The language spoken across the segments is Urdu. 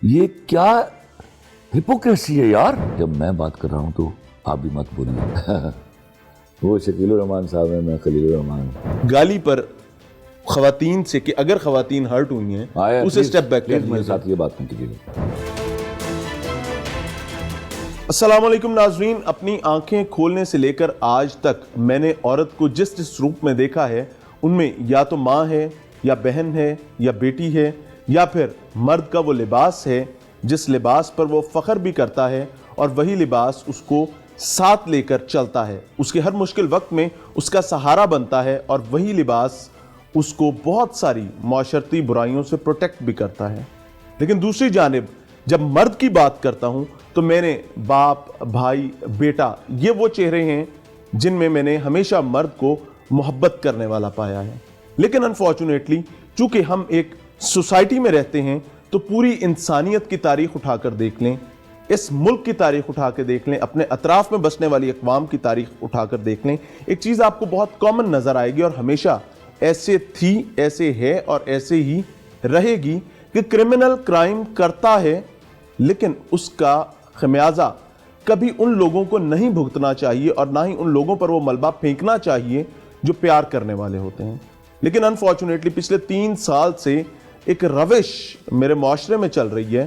یہ کیا ہپوکریسی ہے یار. جب میں بات کر رہا ہوں تو آپ بھی مت بولیے. وہ شکیل الرحمان صاحب ہیں, میں خلیل الرحمان. گالی پر خواتین سے کہ اگر خواتین ہرٹ ہوئی ہیں اسے سٹیپ بیک کر میرے ساتھ یہ بات نہیں کیجیے. السلام علیکم ناظرین. اپنی آنکھیں کھولنے سے لے کر آج تک میں نے عورت کو جس روپ میں دیکھا ہے ان میں یا تو ماں ہے یا بہن ہے یا بیٹی ہے یا پھر مرد کا وہ لباس ہے جس لباس پر وہ فخر بھی کرتا ہے اور وہی لباس اس کو ساتھ لے کر چلتا ہے, اس کے ہر مشکل وقت میں اس کا سہارا بنتا ہے اور وہی لباس اس کو بہت ساری معاشرتی برائیوں سے پروٹیکٹ بھی کرتا ہے. لیکن دوسری جانب جب مرد کی بات کرتا ہوں تو میں نے باپ, بھائی, بیٹا یہ وہ چہرے ہیں جن میں نے ہمیشہ مرد کو محبت کرنے والا پایا ہے. لیکن انفارچونیٹلی چونکہ ہم ایک سوسائٹی میں رہتے ہیں تو پوری انسانیت کی تاریخ اٹھا کر دیکھ لیں, اس ملک کی تاریخ اٹھا کے دیکھ لیں, اپنے اطراف میں بسنے والی اقوام کی تاریخ اٹھا کر دیکھ لیں, ایک چیز آپ کو بہت کامن نظر آئے گی اور ہمیشہ ایسے تھی, ایسے ہے اور ایسے ہی رہے گی کہ کرمنل کرائم کرتا ہے لیکن اس کا خمیازہ کبھی ان لوگوں کو نہیں بھگتنا چاہیے اور نہ ہی ان لوگوں پر وہ ملبہ پھینکنا چاہیے جو پیار کرنے والے ہوتے ہیں. لیکن انفارچونیٹلی پچھلے 3 سال سے ایک روش میرے معاشرے میں چل رہی ہے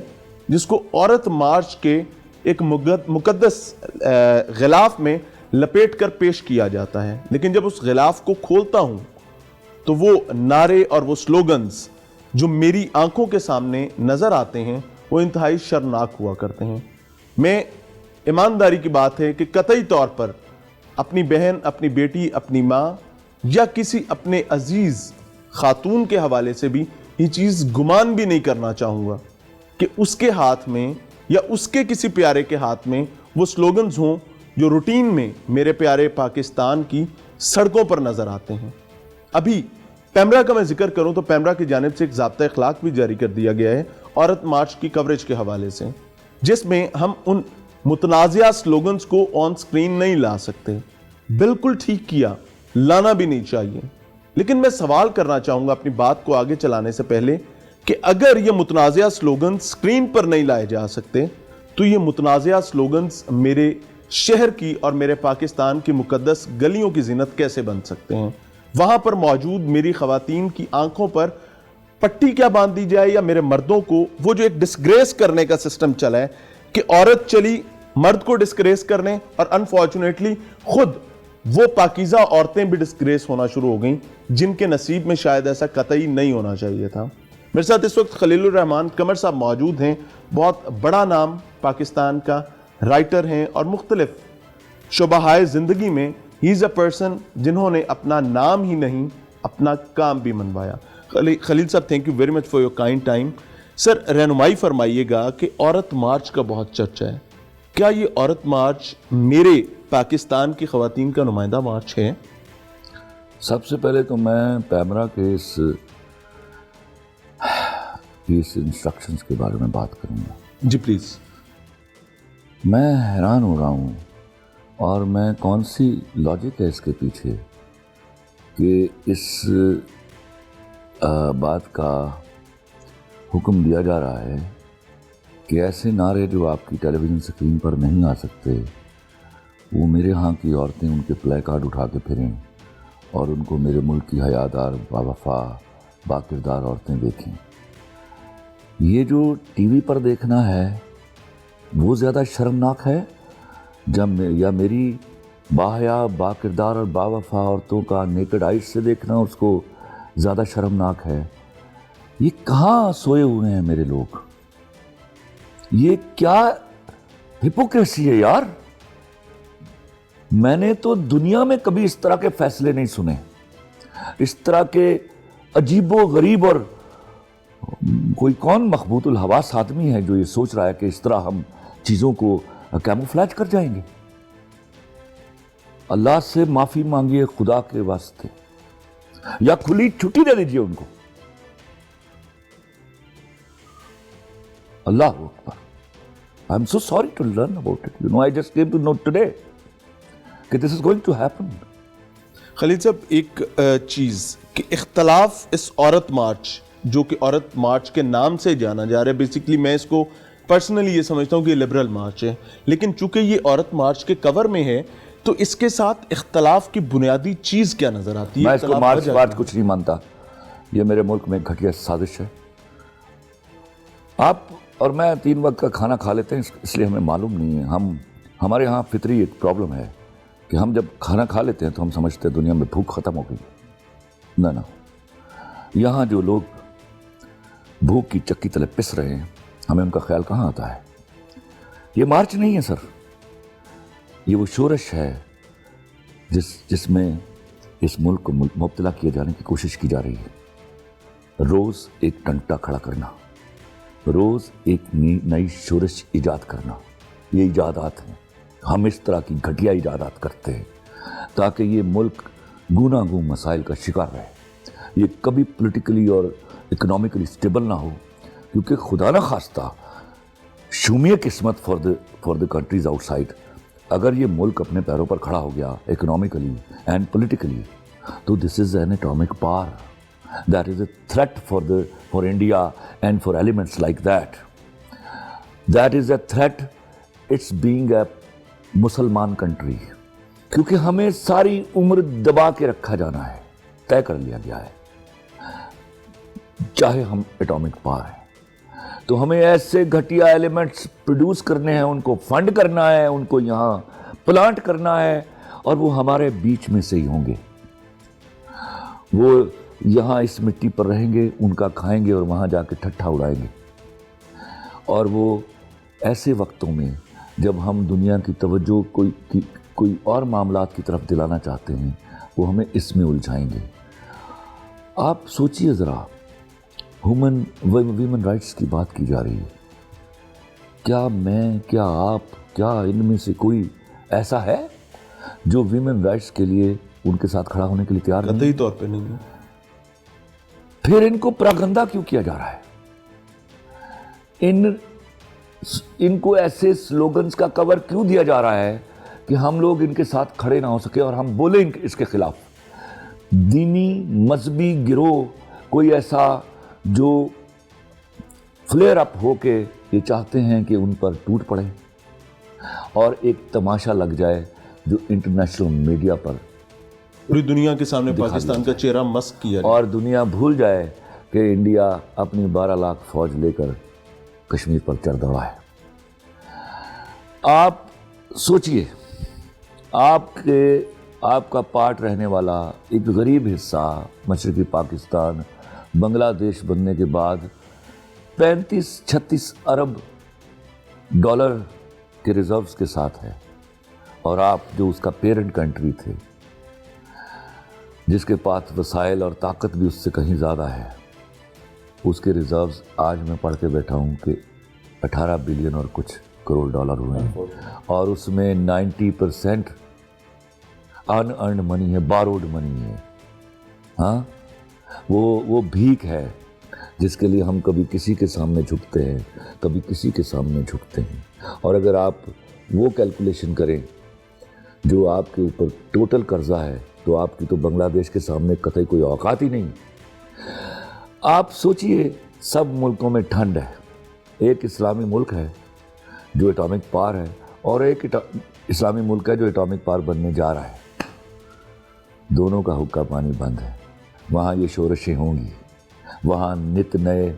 جس کو عورت مارچ کے ایک مقدس غلاف میں لپیٹ کر پیش کیا جاتا ہے. لیکن جب اس غلاف کو کھولتا ہوں تو وہ نعرے اور وہ سلوگنز جو میری آنکھوں کے سامنے نظر آتے ہیں وہ انتہائی شرمناک ہوا کرتے ہیں. میں ایمانداری کی بات ہے کہ قطعی طور پر اپنی بہن, اپنی بیٹی, اپنی ماں یا کسی اپنے عزیز خاتون کے حوالے سے بھی یہ چیز گمان بھی نہیں کرنا چاہوں گا کہ اس کے ہاتھ میں یا اس کے کسی پیارے کے ہاتھ میں وہ سلوگنز ہوں جو روٹین میں میرے پیارے پاکستان کی سڑکوں پر نظر آتے ہیں. ابھی پیمرا کا میں ذکر کروں تو پیمرا کی جانب سے ایک ضابطہ اخلاق بھی جاری کر دیا گیا ہے عورت مارچ کی کوریج کے حوالے سے, جس میں ہم ان متنازعہ سلوگنز کو آن سکرین نہیں لا سکتے. بالکل ٹھیک کیا, لانا بھی نہیں چاہیے. لیکن میں سوال کرنا چاہوں گا اپنی بات کو آگے چلانے سے پہلے کہ اگر یہ متنازعہ سلوگنز سکرین پر نہیں لائے جا سکتے تو یہ متنازعہ سلوگنز میرے شہر کی اور میرے پاکستان کی مقدس گلیوں کی زینت کیسے بن سکتے ہیں؟ وہاں پر موجود میری خواتین کی آنکھوں پر پٹی کیا باندھ دی جائے یا میرے مردوں کو وہ جو ایک ڈسگریس کرنے کا سسٹم چلا ہے کہ عورت چلی مرد کو ڈسگریس کرنے اور انفارچونیٹلی خود وہ پاکیزہ عورتیں بھی ڈسگریس ہونا شروع ہو گئیں جن کے نصیب میں شاید ایسا قطعی نہیں ہونا چاہیے تھا. میرے ساتھ اس وقت خلیل الرحمان قمر صاحب موجود ہیں, بہت بڑا نام پاکستان کا, رائٹر ہیں اور مختلف شعبہائے زندگی میں ہی از اے پرسن جنہوں نے اپنا نام ہی نہیں اپنا کام بھی منوایا. خلیل صاحب thank you very much for your kind time. Sir رہنمائی فرمائیے گا کہ عورت مارچ کا بہت چرچا ہے, کیا یہ عورت مارچ میرے پاکستان کی خواتین کا نمائندہ مارچ ہے؟ سب سے پہلے تو میں پیمرا کے اس انسٹرکشنز کے بارے میں بات کروں گا. جی پلیز. میں حیران ہو رہا ہوں اور میں کون سی لاجک ہے اس کے پیچھے کہ اس بات کا حکم دیا جا رہا ہے کہ ایسے نعرے جو آپ کی ٹیلی ویژن اسکرین پر نہیں آ سکتے وہ میرے ہاں کی عورتیں ان کے پلے کارڈ اٹھا کے پھریں اور ان کو میرے ملک کی حیادار, باوفا, باکردار عورتیں دیکھیں. یہ جو ٹی وی پر دیکھنا ہے وہ زیادہ شرمناک ہے یا میری باحیا, باکردار اور باوفا عورتوں کا نیکڈ آئیز سے دیکھنا اس کو زیادہ شرمناک ہے؟ یہ کہاں سوئے ہوئے ہیں میرے لوگ؟ یہ کیا ہپوکریسی ہے یار. میں نے تو دنیا میں کبھی اس طرح کے فیصلے نہیں سنے, اس طرح کے عجیب و غریب, اور کوئی کون مخبوط الحواس آدمی ہے جو یہ سوچ رہا ہے کہ اس طرح ہم چیزوں کو کیموفلیج کر جائیں گے. اللہ سے معافی مانگیے خدا کے واسطے, یا کھلی چھٹی دے دیجیے ان کو. اللہ اکبر. I'm so sorry to learn about it. You know, I just came to know today کہ this is going to happen. خلیل صاحب ایک چیز کہ اختلاف اس عورت مارچ جو کہ عورت مارچ کے نام سے جانا جا رہا ہے. بیسیکلی میں اس کو پرسنلی یہ سمجھتا ہوں کہ یہ لبرل مارچ ہے, لیکن چونکہ یہ عورت مارچ کے کور میں ہے تو اس کے ساتھ اختلاف کی بنیادی چیز کیا نظر آتی ہے؟ میں اس کو مارچ کچھ نہیں مانتا. یہ میرے ملک میں ایک گھٹیا سازش ہے. آپ اور میں 3 وقت کا کھانا کھا لیتے ہیں, اس لیے ہمیں معلوم نہیں ہے. ہمارے ہاں فطری ایک پرابلم ہے کہ ہم جب کھانا کھا لیتے ہیں تو ہم سمجھتے ہیں دنیا میں بھوک ختم ہو گئی. نہ یہاں جو لوگ بھوک کی چکی تلے پس رہے ہیں, ہمیں ان کا خیال کہاں آتا ہے؟ یہ مارچ نہیں ہے سر, یہ وہ شورش ہے جس میں اس ملک کو مبتلا کیے جانے کی کوشش کی جا رہی ہے. روز ایک ٹنٹا کھڑا کرنا, روز ایک نئی شورش ایجاد کرنا, یہ ایجادات ہیں. ہم اس طرح کی گھٹیا ایجادات کرتے ہیں تاکہ یہ ملک گوناگون مسائل کا شکار رہے. یہ کبھی پولیٹیکلی اور اکنامکلی سٹیبل نہ ہو, کیونکہ خدا نہ خواستہ شومیہ قسمت for the countries out side. اگر یہ ملک اپنے پیروں پر کھڑا ہو گیا اکنامکلی اینڈ پولیٹیکلی, تو this is an atomic power that is a threat for India and for elements like that. That is a threat it's being a مسلمان کنٹری, کیونکہ ہمیں ساری عمر دبا کے رکھا جانا ہے, طے کر لیا گیا ہے. چاہے ہم اٹامک پاور ہیں تو ہمیں ایسے گھٹیا ایلیمنٹس پروڈیوس کرنے ہیں, ان کو فنڈ کرنا ہے, ان کو یہاں پلانٹ کرنا ہے, اور وہ ہمارے بیچ میں سے ہی ہوں گے. وہ یہاں اس مٹی پر رہیں گے, ان کا کھائیں گے اور وہاں جا کے ٹھٹھا اڑائیں گے. اور وہ ایسے وقتوں میں جب ہم دنیا کی توجہ کوئی اور معاملات کی طرف دلانا چاہتے ہیں, وہ ہمیں اس میں الجھائیں گے. آپ سوچئے ذرا, ویمن رائٹس کی بات کی جا رہی ہے. کیا میں, کیا آپ, کیا ان میں سے کوئی ایسا ہے جو ویمن رائٹس کے لیے ان کے ساتھ کھڑا ہونے کے لیے تیار نہیں؟ قطعی طور پہ نہیں ہے. پھر ان کو پراگندہ کیوں کیا جا رہا ہے؟ ان کو ایسے سلوگنز کا کور کیوں دیا جا رہا ہے کہ ہم لوگ ان کے ساتھ کھڑے نہ ہو سکے اور ہم بولیں اس کے خلاف؟ دینی مذہبی گروہ کوئی ایسا جو فلیئر اپ ہو کے یہ چاہتے ہیں کہ ان پر ٹوٹ پڑے اور ایک تماشا لگ جائے جو انٹرنیشنل میڈیا پر پوری دنیا کے سامنے پاکستان کا چہرہ مسخ کیا جائے, اور دنیا بھول جائے کہ انڈیا اپنی 12 لاکھ فوج لے کر کشمیر پر چڑھ دوڑا ہے. آپ سوچئے, آپ کا پارٹ رہنے والا ایک غریب حصہ مشرقی پاکستان بنگلہ دیش بننے کے بعد 35-36 ارب ڈالر کے ریزروز کے ساتھ ہے, اور آپ جو اس کا پیرنٹ کنٹری تھے, جس کے پاس وسائل اور طاقت بھی اس سے کہیں زیادہ ہے, اس کے ریزروز آج میں پڑھ کے بیٹھا ہوں کہ 18 بلین اور کچھ کروڑ ڈالر ہوئے ہیں, اور اس میں 90% ان ارنڈ منی ہے, باروڈ منی ہے. ہاں, وہ بھیک ہے جس کے لیے ہم کبھی کسی کے سامنے جھکتے ہیں, کبھی کسی کے سامنے جھکتے ہیں. اور اگر آپ وہ کیلکولیشن کریں جو آپ کے اوپر ٹوٹل قرضہ ہے, تو آپ کی تو بنگلہ دیش کے سامنے قطعی کوئی اوقات ہی نہیں. آپ سوچئے, سب ملکوں میں ٹھنڈ ہے, ایک اسلامی ملک ہے جو اٹامک پاور ہے, اور ایک اسلامی ملک ہے جو اٹامک پاور بننے جا رہا ہے. دونوں کا حقہ پانی بند ہے. وہاں یہ شورشیں ہوں گی, وہاں نت نئے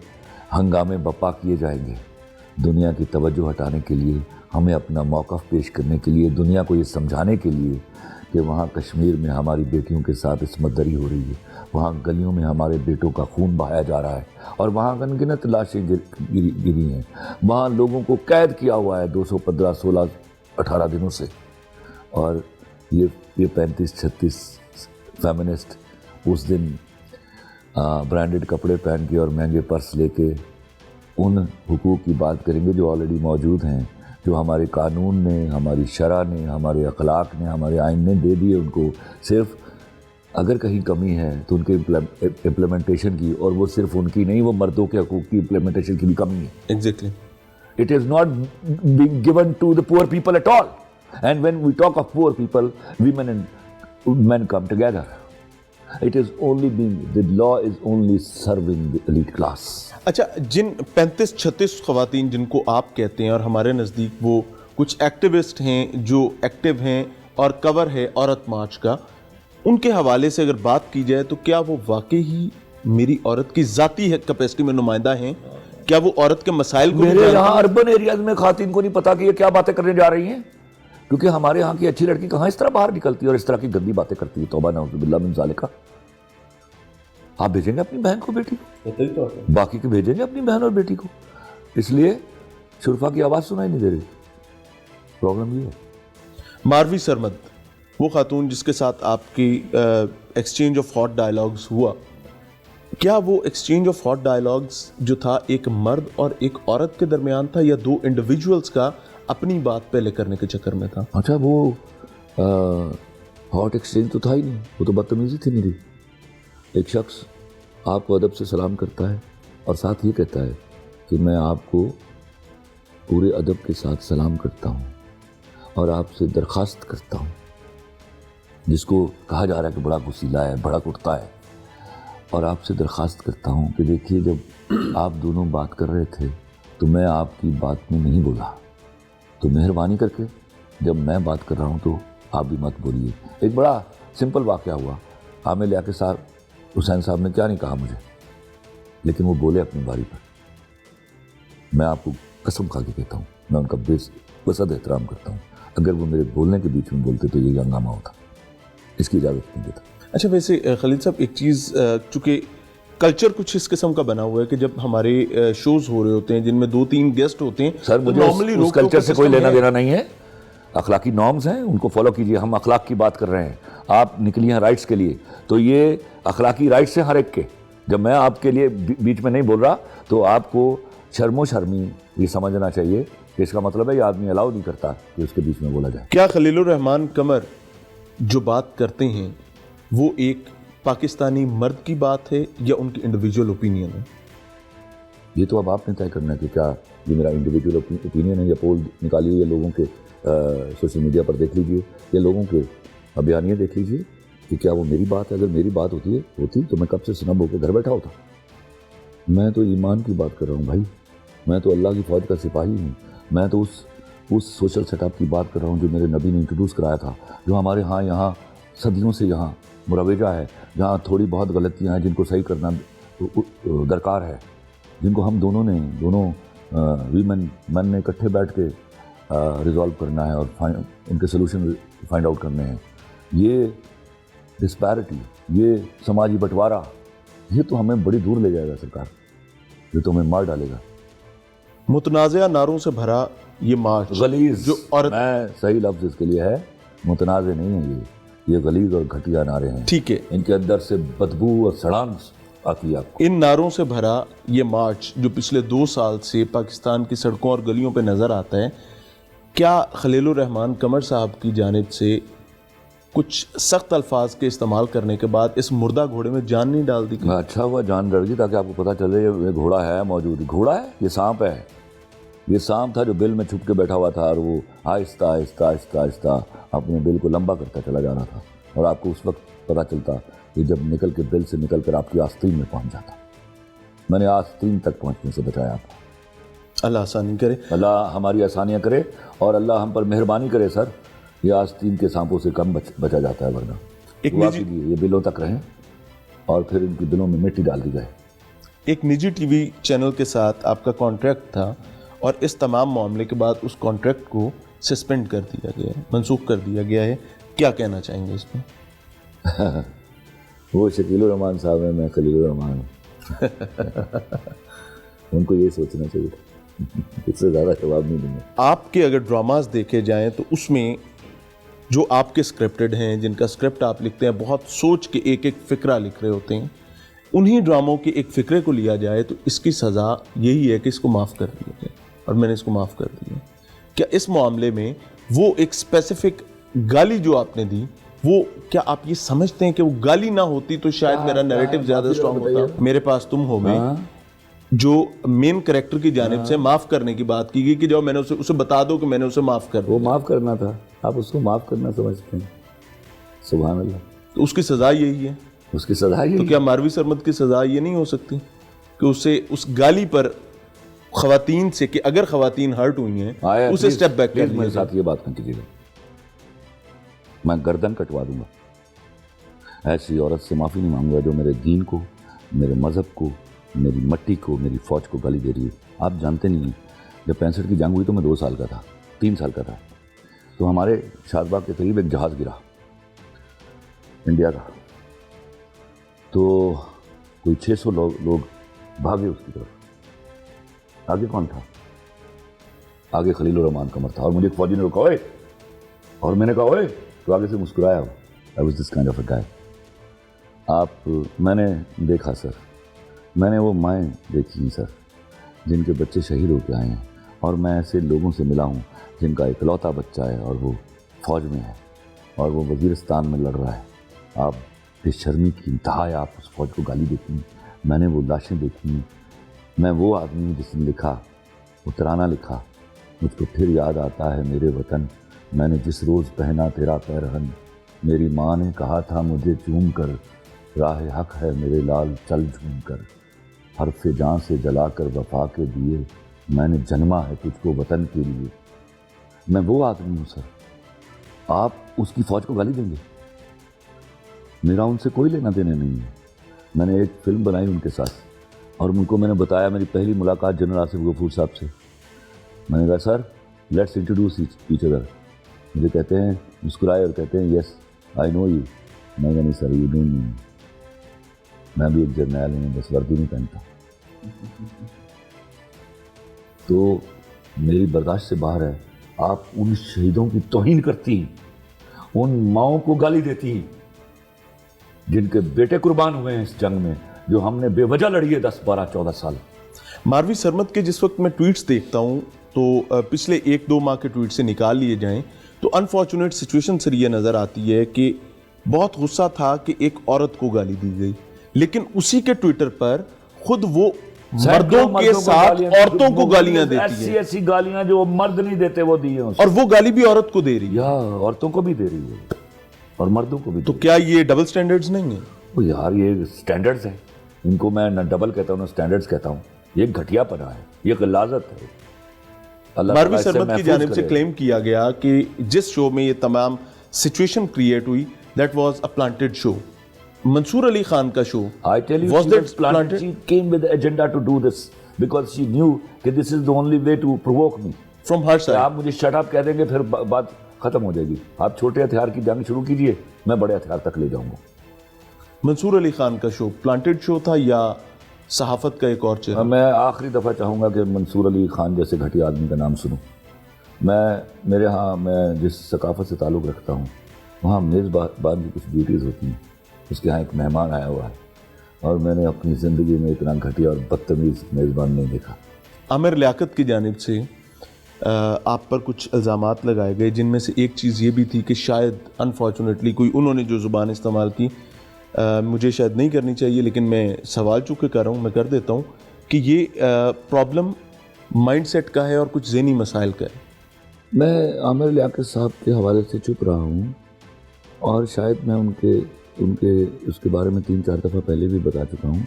ہنگامے بپا کیے جائیں گے. دنیا کی توجہ ہٹانے کے لیے, ہمیں اپنا موقف پیش کرنے کے لیے, دنیا کو یہ سمجھانے کے لیے کہ وہاں کشمیر میں ہماری بیٹیوں کے ساتھ عصمت دری ہو رہی ہے, وہاں گلیوں میں ہمارے بیٹوں کا خون بہایا جا رہا ہے, اور وہاں گنگنت لاشیں گری ہیں, وہاں لوگوں کو قید کیا ہوا ہے 215, 16, 18 دنوں سے. اور یہ 35-36 فیمنسٹ اس دن برانڈڈ کپڑے پہن کے اور مہنگے پرس لے کے ان حقوق کی بات کریں گے جو آلریڈی موجود ہیں, جو ہمارے قانون نے, ہماری شرع نے, ہمارے اخلاق نے, ہمارے آئین نے دے دیے ان کو. صرف اگر کہیں کمی ہے تو ان کے امپلیمنٹیشن کی, اور وہ صرف ان کی نہیں, وہ مردوں کے حقوق کی امپلیمنٹیشن کی بھی کمی ہے. Exactly. It is not being given to the poor people at all. And when we talk of poor people, women and men come together. It is only being, the law is only serving the elite class. اچھا، جن 35-36 خواتین جن کو آپ کہتے ہیں اور ہمارے نزدیک وہ کچھ ایکٹیوسٹ ہیں جو ایکٹیو ہیں اور کور ہے عورت مارچ کا، ان کے حوالے سے اگر بات کی جائے تو کیا وہ واقعی ہی میری عورت کی ذاتی کیپیسٹی میں نمائندہ ہیں؟ کیا وہ عورت کے مسائل کو میرے یہاں اربن ایریاز میں خواتین کو نہیں پتا کہ یہ کیا باتیں کرنے جا رہی ہیں، کیونکہ ہمارے یہاں کی اچھی لڑکی کہاں اس طرح باہر نکلتی ہے اور اس طرح کی گندی باتیں کرتی ہے. توبہ نعوذ باللہ من ذالک. آپ بھیجیں گے اپنی بہن کو بیٹی کو، باقی کے بھیجیں گے اپنی بہن اور بیٹی کو. اس لیے شرفا کی آواز سنائی نہیں دے رہی. پرابلم یہ ہے. ماروی سرمد، وہ خاتون جس کے ساتھ آپ کی ایکسچینج آف ہاٹ ڈائلاگز ہوا، کیا وہ ایکسچینج آف ہاٹ ڈائلاگز جو تھا ایک مرد اور ایک عورت کے درمیان تھا یا دو انڈیویجولز کا اپنی بات پہلے کرنے کے چکر میں تھا؟ اچھا، وہ ہاٹ ایکسچینج تو تھا ہی نہیں، وہ تو بدتمیزی تھی میری. ایک شخص آپ کو ادب سے سلام کرتا ہے اور ساتھ یہ کہتا ہے کہ میں آپ کو پورے ادب کے ساتھ سلام کرتا ہوں اور آپ سے درخواست کرتا ہوں، جس کو کہا جا رہا ہے کہ بڑا غسیلا ہے، بڑا کٹتا ہے، اور آپ سے درخواست کرتا ہوں کہ دیکھیے جب آپ دونوں بات کر رہے تھے تو میں آپ کی بات میں نہیں بولا، تو مہربانی کر کے جب میں بات کر رہا ہوں تو آپ بھی مت بولیے. ایک بڑا سمپل واقعہ ہوا. عامر لیا کے صاحب حسین صاحب نے کیا نہیں کہا مجھے، لیکن وہ بولے اپنی باری پر. میں آپ کو قسم کھا کے کہتا ہوں، میں ان کا بے حد احترام کرتا ہوں. اگر وہ میرے بولنے کے بیچ میں بولتے تو یہ ہنگامہ ہوتا، اس کی اجازت نہیں دیتا. اچھا، ویسے خلیل صاحب ایک چیز، چونکہ کلچر کچھ اس قسم کا بنا ہوا ہے کہ جب ہمارے شوز ہو رہے ہوتے ہیں جن میں 2-3 گیسٹ ہوتے ہیں، سر مجھے اس کلچر سے کوئی لینا دینا نہیں ہے. اخلاقی نارمز ہیں، ان کو فالو کیجئے. ہم اخلاق کی بات کر رہے ہیں، آپ نکلی ہیں رائٹس کے لیے، تو یہ اخلاقی رائٹس ہیں ہر ایک کے. جب میں آپ کے لیے بیچ میں نہیں بول رہا تو آپ کو شرم و شرمی یہ سمجھنا چاہیے کہ اس کا مطلب ہے یہ آدمی الاؤ نہیں کرتا کہ اس کے بیچ میں بولا جائے. کیا خلیل الرحمان قمر جو بات کرتے ہیں وہ ایک پاکستانی مرد کی بات ہے یا ان کی انڈیویجول اوپینین ہے؟ یہ تو اب آپ نے طے کرنا ہے کہ کیا یہ میرا انڈیویجول اوپینین ہے، یا پول نکالیے، یا لوگوں کے سوشل میڈیا پر دیکھ لیجئے، یا لوگوں کے بیانیے دیکھ لیجئے کہ کیا وہ میری بات ہے. اگر میری بات ہوتی تو میں کب سے سنب ہو کے گھر بیٹھا ہوتا. میں تو ایمان کی بات کر رہا ہوں بھائی، میں تو اللہ کی فوج کا سپاہی ہوں. میں تو اس سوشل سیٹ اپ کی بات کر رہا ہوں جو میرے نبی نے انٹروڈیوس کرایا تھا، جو ہمارے ہاں یہاں صدیوں سے یہاں مروجہ ہے، جہاں تھوڑی بہت غلطیاں ہیں جن کو صحیح کرنا درکار ہے، جن کو ہم دونوں مین نے اکٹھے بیٹھ کے ریزالو کرنا ہے اور ان کے سلوشن فائنڈ آؤٹ کرنے ہیں. یہ ڈسپیرٹی، یہ سماجی بٹوارہ، یہ تو ہمیں بڑی دور لے جائے گا سرکار، یہ تو ہمیں مار ڈالے گا. متنازعہ نعروں سے بھرا یہ مارچ، غلیظ، جو عورت، میں صحیح لفظ اس کے لیے ہے، متنازع نہیں ہے، یہ غلیظ اور گھٹیا نعرے ہیں. ٹھیک ہے، ان کے اندر سے بدبو اور سڑانگ آتی ہے آپ کو. ان نعروں سے بھرا یہ مارچ جو پچھلے 2 سال سے پاکستان کی سڑکوں اور گلیوں پہ نظر آتا ہے، کیا خلیل الرحمان قمر صاحب کی جانب سے کچھ سخت الفاظ کے استعمال کرنے کے بعد اس مردہ گھوڑے میں جان نہیں ڈال دی گئی؟ اچھا ہوا جان ڈر گئی، تاکہ آپ کو پتہ چلے یہ گھوڑا ہے موجود. گھوڑا ہے، یہ سانپ ہے. یہ سانپ تھا جو بل میں چھپ کے بیٹھا ہوا تھا، اور وہ آہستہ آہستہ آہستہ آہستہ اپنے بل کو لمبا کرتا چلا جا رہا تھا، اور آپ کو اس وقت پتہ چلتا کہ جب نکل کے بل سے نکل کر آپ کی آستین میں پہنچ جاتا. میں نے آستین تک پہنچنے سے بچایا آپ کو. اللہ آسانی کرے، اللہ ہماری آسانیاں کرے، اور اللہ ہم پر مہربانی کرے. سر یہ آستین کے سانپوں سے کم بچا جاتا ہے، ورنہ دعا کیجیے یہ بلوں تک رہیں اور پھر ان کی دلوں میں مٹی ڈال دی جائے. ایک نجی ٹی وی چینل کے ساتھ آپ کا کانٹریکٹ تھا، اور اس تمام معاملے کے بعد اس کانٹریکٹ کو سسپینڈ کر دیا گیا ہے، منسوخ کر دیا گیا ہے. کیا کہنا چاہیں گے اس میں؟ وہ شکیل الرحمان صاحب ہیں، میں خلیل الرحمان ہوں. ان کو یہ سوچنا چاہیے تھا، اس سے زیادہ جواب نہیں دوں گا. آپ کے اگر ڈراماز دیکھے جائیں تو اس میں جو آپ کے اسکرپٹڈ ہیں، جن کا اسکرپٹ آپ لکھتے ہیں، بہت سوچ کے ایک ایک فقرہ لکھ رہے ہوتے ہیں. انہی ڈراموں کے ایک فقرے کو لیا جائے تو اس کی سزا یہی ہے کہ اس کو معاف کر دیا جائے، اور میں نے اس کو معاف کر دیا. کیا اس معاملے میں وہ ایک اسپیسیفک گالی جو آپ نے دی، وہ کیا آپ یہ سمجھتے ہیں کہ وہ گالی نہ ہوتی تو شاید میرا نیریٹو زیادہ اسٹرانگ ہوتا؟ میرے پاس تم ہو میں جو مین کریکٹر کی جانب سے معاف کرنے کی بات کی گئی کہ جو میں نے اسے بتا دو کہ میں نے اسے معاف کر دیا. وہ معاف کرنا تھا، آپ اس کو معاف کرنا سمجھتے ہیں. سبحان اللہ. تو اس کی سزا یہی ہے. اس کی سزا تو یہ کیا ماروی سرمد کی سزا یہ نہیں ہو سکتی کہ اسے اس گالی پر خواتین سے، کہ اگر خواتین ہرٹ ہوئی ہیں اسے اسٹیپ بیک کر میرے ساتھ یہ بات نہ کیجیے گا، میں گردن کٹوا دوں گا. ایسی عورت سے معافی نہیں مانگوں گا جو میرے دین کو، میرے مذہب کو، میری مٹی کو، میری فوج کو گالی دے رہی ہے. آپ جانتے نہیں ہیں، جب 65 کی جنگ ہوئی تو میں 2 سال کا تھا، 3 سال کا تھا. تو ہمارے شاد باغ کے قریب ایک جہاز گرا انڈیا کا، تو کوئی 600 لوگ بھاگے اس کی طرف. آگے کون تھا؟ آگے خلیل الرحمان قمر تھا، اور مجھے ایک فوجی نے روکا، اوئے، اور میں نے کہا اوئے، تو آگے سے مسکرایا وہ. I was this kind of a guy. میں نے دیکھا سر، میں نے وہ مائیں دیکھی ہیں سر جن کے بچے شہید ہو کے آئے ہیں، اور میں ایسے لوگوں سے ملا ہوں جن کا اکلوتا بچہ ہے اور وہ فوج میں ہے اور وہ وزیرستان میں لڑ رہا ہے. آپ بے شرمی کی انتہا ہے، آپ اس فوج کو گالی دیتی ہیں. میں نے وہ لاشیں دیکھی ہیں. میں وہ آدمی ہوں جس نے لکھا، وہ ترانہ لکھا، مجھ کو پھر یاد آتا ہے میرے وطن، میں نے جس روز پہنا تیرا پیرہن، میری ماں نے کہا تھا مجھے چوم کر، راہ حق ہے میرے لال چل جھوم کر، حرف جاں سے جلا کر وفا کے دیے، میں نے جنما ہے تجھ کو وطن کے لیے. میں وہ آدمی ہوں سر. آپ اس کی فوج کو گالی دیں گے؟ میرا ان سے کوئی لینا دینا نہیں ہے. میں نے ایک فلم بنائی ان کے ساتھ، اور ان کو میں نے بتایا میری پہلی ملاقات جنرل آصف غفور صاحب سے. میں نے کہا سر لیٹس انٹروڈیوس ایچ ادر. مجھے کہتے ہیں، مسکرائے اور کہتے ہیں یس آئی نو یو. میں کہا نہیں سر یو ڈونٹ نو. میں بھی ایک جرنیل ہوں، بس وردی نہیں پہنتا. تو میری برداشت سے باہر ہے. آپ ان شہیدوں کی توہین کرتی ہیں، ان ماؤں کو گالی دیتی ہیں جن کے بیٹے قربان ہوئے ہیں اس جنگ میں، جو ہم نے بے وجہ لڑی ہے 10 12 14 سال. ماروی سرمد کے جس وقت میں ٹویٹس دیکھتا ہوں تو پچھلے 1-2 ماہ کے ٹویٹ سے نکال لیے جائیں تو انفارچونیٹ سچویشن سر یہ نظر آتی ہے کہ بہت غصہ تھا کہ ایک عورت کو گالی دی گئی، لیکن اسی کے ٹویٹر پر خود وہ مردوں کے ساتھ عورتوں کو گالیاں دیتی ہے. ایسی گالیاں جو مرد نہیں دیتے وہ دی ہیں، اور وہ گالی بھی عورت کو دے رہی ہے، یا عورتوں کو بھی دے رہی ہے اور مردوں کو بھی. تو کیا یہ ڈبل سٹینڈرڈز نہیں ہیں؟ وہ یار یہ سٹینڈرڈز ہیں، ان کو میں نہ ڈبل کہتا ہوں نہ سٹینڈرڈز کہتا ہوں. یہ گھٹیا پنا ہے، یہ غلاظت ہے. ماروی سرمد کی جانب سے کلیم کیا گیا کہ جس شو میں یہ تمام سچویشن کریٹ ہوئی that was a planted show. منصور علی خان کا شو I tell you, was she that was planted. She came with the agenda to do this because she knew that this is the only way to provoke me. from her side. آپ مجھے شٹ اپ کہہ دیں گے پھر بات ختم ہو جائے گی. آپ چھوٹے ہتھیار کی جنگ شروع کیجئے، میں بڑے ہتھیار تک لے جاؤں گا. منصور علی خان کا شو پلانٹڈ شو تھا یا صحافت کا ایک اور چینل؟ میں آخری دفعہ چاہوں گا کہ منصور علی خان جیسے گھٹیا آدمی کا نام سنوں. میرے ہاں میں جس ثقافت سے تعلق رکھتا ہوں وہاں میزبان کی کچھ ڈیوٹیز ہوتی ہیں. اس کے ہاں ایک مہمان آیا ہوا ہے، اور میں نے اپنی زندگی میں اتنا گھٹیا اور بدتمیز میزبان نہیں دیکھا. عامر لیاقت کی جانب سے آپ پر کچھ الزامات لگائے گئے، جن میں سے ایک چیز یہ بھی تھی کہ شاید انفارچونیٹلی کوئی انہوں نے جو زبان استعمال کی مجھے شاید نہیں کرنی چاہیے، لیکن میں سوال چونکہ کر رہا ہوں میں کر دیتا ہوں کہ یہ پرابلم مائنڈ سیٹ کا ہے اور کچھ ذہنی مسائل کا ہے. میں عامر لیاقت صاحب کے حوالے سے چپ رہا ہوں، اور شاید میں ان کے اس کے بارے میں 3-4 دفعہ پہلے بھی بتا چکا ہوں.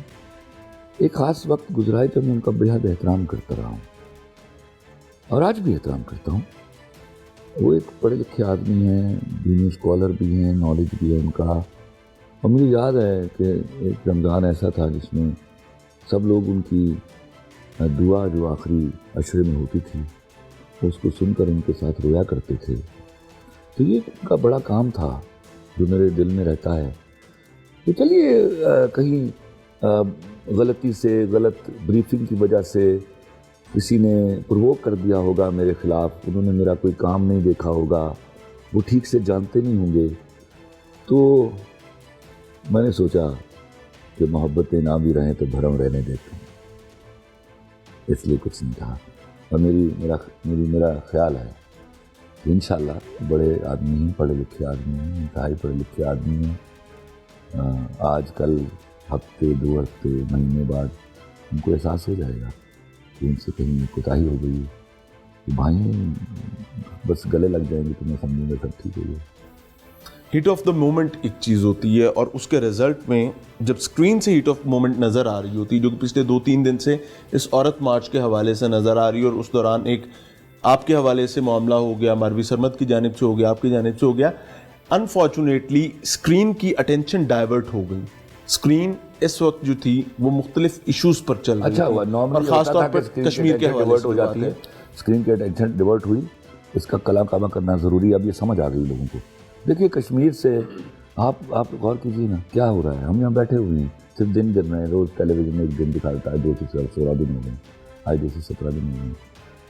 ایک خاص وقت گزرا ہے جب میں ان کا بہت احترام کرتا رہا ہوں، اور آج بھی احترام کرتا ہوں. وہ ایک پڑھے لکھے آدمی ہیں، دینی اسکالر بھی ہیں، نالج بھی ہے ان کا. اور مجھے یاد ہے کہ ایک رمضان ایسا تھا جس میں سب لوگ ان کی دعا جو آخری عشرے میں ہوتی تھی اس کو سن کر ان کے ساتھ رویا کرتے تھے. تو یہ ان کا بڑا کام تھا جو میرے دل میں رہتا ہے. تو چلیے کہیں غلطی سے، غلط بریفنگ کی وجہ سے کسی نے پرووک کر دیا ہوگا میرے خلاف، انہوں نے میرا کوئی کام نہیں دیکھا ہوگا، وہ ٹھیک سے جانتے نہیں ہوں گے. تو میں نے سوچا کہ محبتیں نہ بھی رہیں تو بھرم رہنے دیتے ہیں، اس لیے کچھ نہیں کہا. اور میرا خیال ہے کہ انشاءاللہ بڑے آدمی ہیں، پڑھے لکھے آدمی ہیں، انتہائی پڑھے لکھے آدمی ہیں. آج کل ہفتے 2 ہفتے مہینے بعد ان کو احساس ہو جائے گا کہ ان سے کہیں کوتاہی ہو گئی کہ بھائی بس گلے لگ جائیں گے تو میں سمجھوں گا سب ٹھیک ہو گیا. ہٹ آف دا مومنٹ ایک چیز ہوتی ہے اور اس کے رزلٹ میں جب اسکرین سے ہٹ آف مومنٹ نظر آ رہی ہوتی ہے جو کہ پچھلے 2-3 دن سے اس عورت مارچ کے حوالے سے نظر آ رہی ہے، اور اس دوران ایک آپ کے حوالے سے معاملہ ہو گیا، ماروی سرمد کی جانب سے ہو گیا، آپ کی جانب سے ہو گیا، انفارچونیٹلی اسکرین کی اٹینشن ڈائیورٹ ہو گئی. اسکرین اس وقت جو تھی وہ مختلف ایشوز پر چل رہی اچھا ہوا، تھی، اور نارملی خاص طور پر کشمیر کے حوالے سے ہو جاتی ہے، اسکرین کی اٹینشن ڈیورٹ ہوئی، اس کا کلام کامہ کرنا ضروری ہے. اب یہ سمجھ آ گئی لوگوں کو. دیکھیے کشمیر سے آپ غور کیجیے نا کیا ہو رہا ہے. ہم یہاں بیٹھے ہوئے ہیں، صرف دن گن رہے ہیں، روز ٹیلی ویژن ایک دن دکھاتا ہے 2 سے 16 دن ہو گئے، آج 2 سے 17 دن ہو گئے.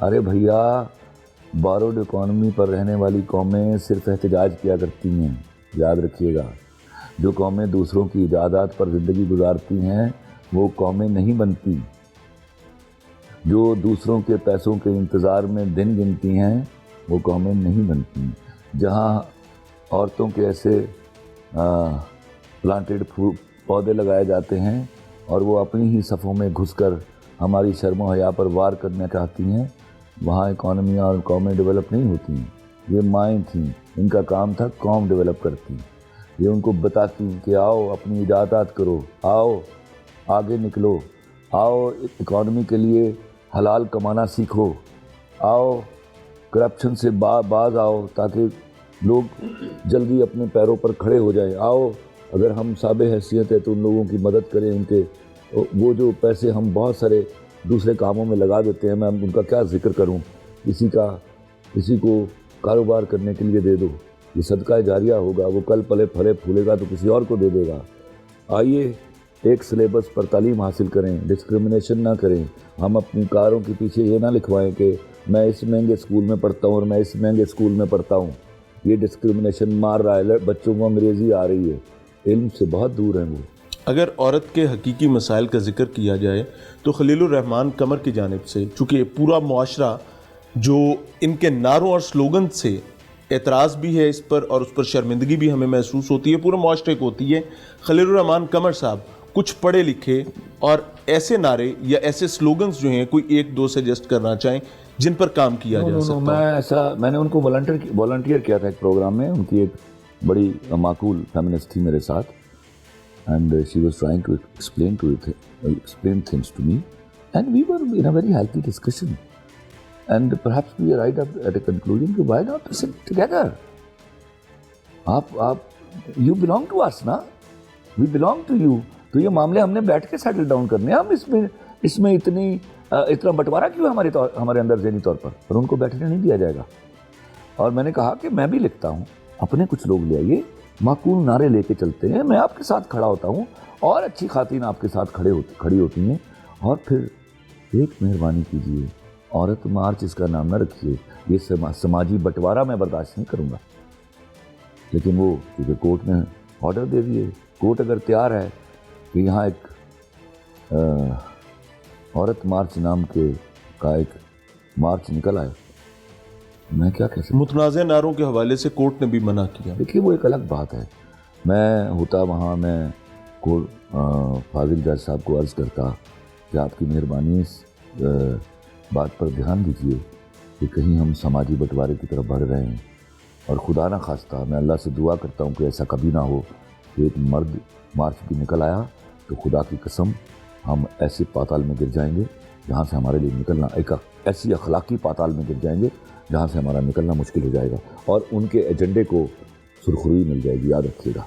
ارے بھیا بارڈ اکانومی پر رہنے والی قومیں صرف احتجاج کیا کرتی ہیں، یاد رکھیے گا. جو قومیں دوسروں کی ایجادات پر زندگی گزارتی ہیں وہ قومیں نہیں بنتی. جو دوسروں کے پیسوں کے انتظار میں دن گنتی ہیں وہ قومیں نہیں بنتی. جہاں عورتوں کے ایسے پلانٹیڈ پودے لگائے جاتے ہیں اور وہ اپنی ہی صفوں میں گھس کر ہماری شرم و حیا پر وار کرنا چاہتی ہیں، وہاں اکانومیاں اور قومیں ڈیولپ نہیں ہوتی ہیں. یہ مائیں تھیں، ان کا کام تھا قوم ڈیولپ کرتی. یہ ان کو بتاتی کہ آؤ اپنی ایجادات کرو، آؤ آگے نکلو، آؤ اکانومی کے لیے حلال کمانا سیکھو، آؤ کرپشن سے باز آؤ تاکہ لوگ جلدی اپنے پیروں پر کھڑے ہو جائیں. آؤ اگر ہم صاحب حیثیت ہے تو ان لوگوں کی مدد کریں، ان کے وہ جو پیسے ہم بہت سارے دوسرے کاموں میں لگا دیتے ہیں، میں ان کا کیا ذکر کروں، کسی کو کاروبار کرنے کے لیے دے دو، یہ صدقہ جاریہ ہوگا، وہ کل پلے پھلے پھولے گا تو کسی اور کو دے دے گا. آئیے ایک سلیبس پر تعلیم حاصل کریں، ڈسکرمنیشن نہ کریں. ہم اپنی کاروں کے پیچھے یہ نہ لکھوائیں کہ میں اس مہنگے اسکول میں پڑھتا ہوں اور میں اس مہنگے اسکول میں پڑھتا ہوں. یہ ڈسکرمنیشن مار رہا ہے، بچوں کو انگریزی آ رہی ہے، علم سے بہت دور ہیں وہ. اگر عورت کے حقیقی مسائل کا ذکر کیا جائے تو خلیل الرحمان قمر کی جانب سے، چونکہ پورا معاشرہ جو ان کے نعروں اور سلوگن سے اعتراض بھی ہے اس پر اور اس پر شرمندگی بھی ہمیں محسوس ہوتی ہے، پورے معاشرے کو ہوتی ہے. خلیل الرحمان قمر صاحب کچھ پڑھے لکھے اور ایسے نعرے یا ایسے سلوگنز جو ہیں کوئی 1-2 سجیسٹ کرنا چاہیں جن پر کام کیا جا سکتا. میں نے ان کو والنٹیئر کیا تھا ایک پروگرام میں. ان کی ایک بڑی معقول فیمنسٹ تھی میرے ساتھ، and she was trying to explain things to me and we were in a very healthy discussion and perhaps we arrived at a conclusion کہ why not to sit together. آپ یو بلانگ ٹو اس نا، وی بلانگ ٹو یو. تو یہ معاملے ہم نے بیٹھ کے سیٹل ڈاؤن کرنے ہیں. ہم اس میں اتنا بٹوارا کیوں ہمارے اندر ذہنی طور پر ان کو بیٹھنے نہیں دیا جائے گا. اور میں نے کہا کہ میں بھی لکھتا ہوں، اپنے کچھ لوگ لے آئیے، معقول نعرے لے کے چلتے ہیں، میں آپ کے ساتھ کھڑا ہوتا ہوں اور اچھی خواتین آپ کے ساتھ کھڑی ہوتی ہیں. اور پھر ایک مہربانی کیجیے، عورت مارچ اس کا نام نہ رکھیے. یہ سماجی بٹوارا میں برداشت نہیں کروں گا. لیکن وہ کیونکہ کورٹ نے آرڈر دے دیے، کورٹ اگر تیار ہے کہ یہاں ایک عورت مارچ نام کا ایک مارچ نکل آئے، میں کیا کہہ سکتا ہوں. متنازع نعروں کے حوالے سے کورٹ نے بھی منع کیا. دیکھیے وہ ایک الگ بات ہے. میں ہوتا وہاں، میں فاضل جج صاحب کو عرض کرتا کہ آپ کی مہربانی اس بات پر دھیان دیجیے کہ کہیں ہم سماجی بٹوارے کی طرف بڑھ رہے ہیں. اور خدا نہ خواستہ میں اللہ سے دعا کرتا ہوں کہ ایسا کبھی نہ ہو کہ ایک مرد مارچ بھی نکل آیا تو خدا کی قسم ہم ایسے پاتال میں گر جائیں گے جہاں سے ہمارے لیے نکلنا، ایک ایسی اخلاقی پاتال میں گر جائیں گے جہاں سے ہمارا نکلنا مشکل ہو جائے گا. اور ان کے ایجنڈے کو سرخروئی مل جائے گی. یاد رکھیے گا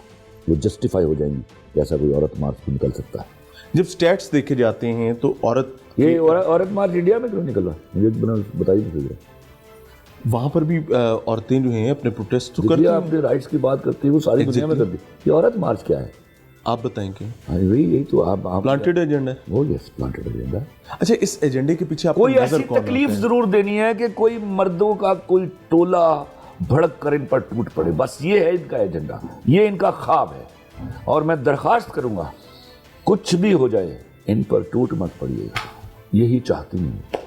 وہ جسٹیفائی ہو جائیں گی کہ ایسا کوئی عورت مارچ بھی نکل سکتا ہے. جب سٹیٹس دیکھے جاتے ہیں تو عورت مارچ انڈیا میں کیوں نکل رہا ہے مجھے بتائیے. وہاں پر بھی عورتیں جو ہیں اپنے پروٹیسٹ تو کرتی ہیں. آپ نے رائٹس کی بات کرتی ہیں، وہ ساری دنیا میں کرتی ہے. یہ عورت مارچ کیا ہے آپ بتائیں گے؟ یہی تو آپ پلانٹیڈ ایجنڈا ہے وہ. یس پلانٹیڈ ایجنڈا. اچھا اس ایجنڈے کے پیچھے آپ کوئی ایسی تکلیف ضرور دینی ہے کہ کوئی مردوں کا کوئی ٹولہ بھڑک کر ان پر ٹوٹ پڑے، بس یہ ہے ان کا ایجنڈا، یہ ان کا خواب ہے. اور میں درخواست کروں گا کچھ بھی ہو جائے ان پر ٹوٹ مت پڑیے گا. یہی چاہتی ہیں،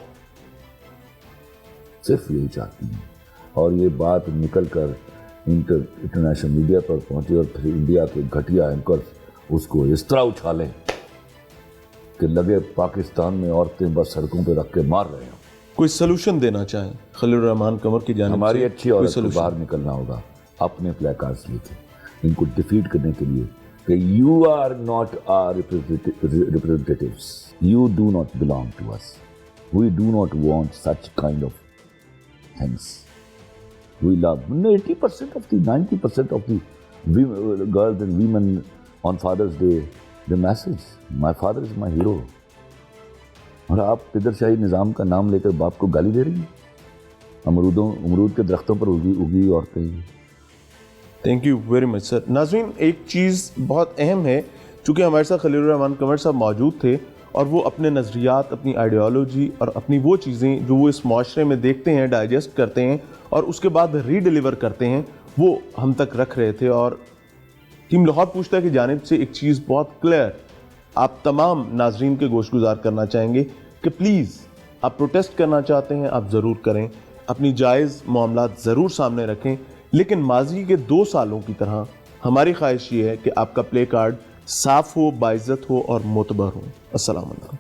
صرف یہی چاہتی ہیں. اور یہ بات نکل کر انٹرنیشنل میڈیا پر پہنچی اور پھر انڈیا کے گھٹیا اینکرز اس کو اس طرح اچھالیں کہ لگے پاکستان میں عورتیں بس سڑکوں پہ رکھ کے مار رہے ہیں. کوئی سلوشن دینا چاہیں خلیل الرحمان قمر کی جانب سے؟ ہماری اچھی عورت کو باہر نکلنا ہوگا اپنے پلے کارڈز لے کے. ان کو ڈیفیٹ کرنے کے لیے کہ you are not are representatives, you do not belong to us, we do not want such kind of things. We love 80% of the 90% of the girls and women on Father's Day, the message, my father is my hero. اور آپ پدر شاہی نظام کا نام لے کر باپ کو گالی دے رہی ہیں. امرود کے درختوں پر اگی عورتیں. تھینک یو ویری مچ سر. ناظرین ایک چیز بہت اہم ہے, چونکہ ہمارے ساتھ خلیل الرحمان کنور صاحب موجود تھے اور وہ اپنے نظریات, اپنی آئیڈیالوجی اور اپنی وہ چیزیں جو وہ اس معاشرے میں دیکھتے ہیں, ڈائجسٹ کرتے ہیں اور اس کے بعد ری ڈیلیور کرتے ہیں, وہ ہم تک رکھ رہے تھے. اور ٹیم لاہور پوچھتا کی جانب سے ایک چیز بہت کلیئر آپ تمام ناظرین کے گوش گزار کرنا چاہیں گے کہ پلیز آپ پروٹیسٹ کرنا چاہتے ہیں آپ ضرور کریں, اپنی جائز معاملات ضرور سامنے رکھیں, لیکن ماضی کے 2 سالوں کی طرح ہماری خواہش یہ ہے کہ آپ کا پلے کارڈ صاف ہو, باعزت ہو اور معتبر ہو. السلام علیکم.